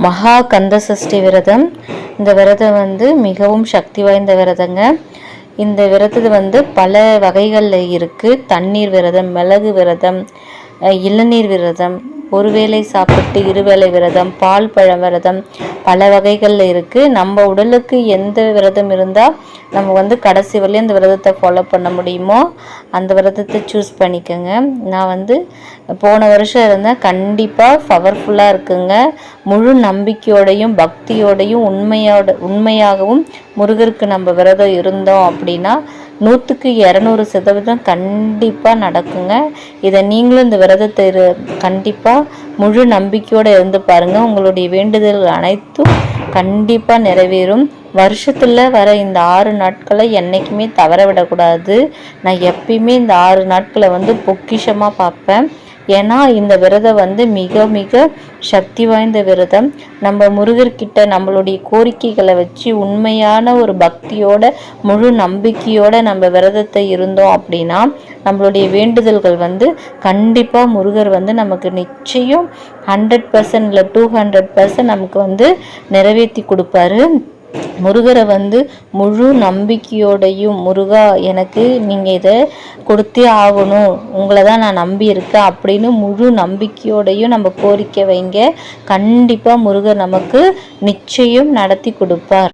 மகா கந்த சஷ்டி விரதம். இந்த விரதம் மிகவும் சக்தி வாய்ந்த விரதங்க. இந்த விரதத்து பல வகைகளில் இருக்குது. தண்ணீர் விரதம், மிளகு விரதம், இளநீர் விரதம், ஒரு வேளை சாப்பிட்டு இருவேளை விரதம், பால் பழம் விரதம், பல வகைகளில் இருக்குது. நம்ம உடலுக்கு எந்த விரதம் இருந்தால் நம்ம கடைசி வரையும் அந்த விரதத்தை ஃபாலோ பண்ண முடியுமோ அந்த விரதத்தை சூஸ் பண்ணிக்கோங்க. நான் போன வருஷம் இருந்தேன். கண்டிப்பாக பவர்ஃபுல்லாக இருக்குங்க. முழு நம்பிக்கையோடையும் பக்தியோடையும் உண்மையாகவும் முருகருக்கு நம்ம விரதம் இருந்தோம் அப்படின்னா 100க்கு 200% கண்டிப்பாக நடக்குங்க. இதை நீங்களும் இந்த விரதத்தை கண்டிப்பாக முழு நம்பிக்கையோடு இருந்து பாருங்கள். உங்களுடைய வேண்டுதல்கள் அனைத்தும் கண்டிப்பாக நிறைவேறும். வருஷத்தில் வர இந்த 6 நாட்களை என்றைக்குமே தவற விடக்கூடாது. நான் எப்பயுமே இந்த 6 நாட்களை பொக்கிஷமாக பார்ப்பேன். ஏன்னா இந்த விரதம் மிக மிக சக்தி வாய்ந்த விரதம். நம்ம முருகர்கிட்ட நம்மளுடைய கோரிக்கைகளை வச்சு உண்மையான ஒரு பக்தியோட முழு நம்பிக்கையோட நம்ம விரதத்தை இருந்தோம் அப்படின்னா நம்மளுடைய வேண்டுதல்கள் கண்டிப்பாக முருகர் நமக்கு நிச்சயம் 100% இல்லை 200% நமக்கு நிறைவேற்றி கொடுப்பாரு. முருகரை முழு நம்பிக்கையோடையும், முருகா எனக்கு நீங்கள் இதை கொடுத்தே ஆகணும், உங்களை தான் நான் நம்பி இருக்கேன் அப்படின்னு முழு நம்பிக்கையோடையும் நம்ம கோரிக்கை வைங்க. கண்டிப்பாக முருகர் நமக்கு நிச்சயம் நடத்தி கொடுப்பார்.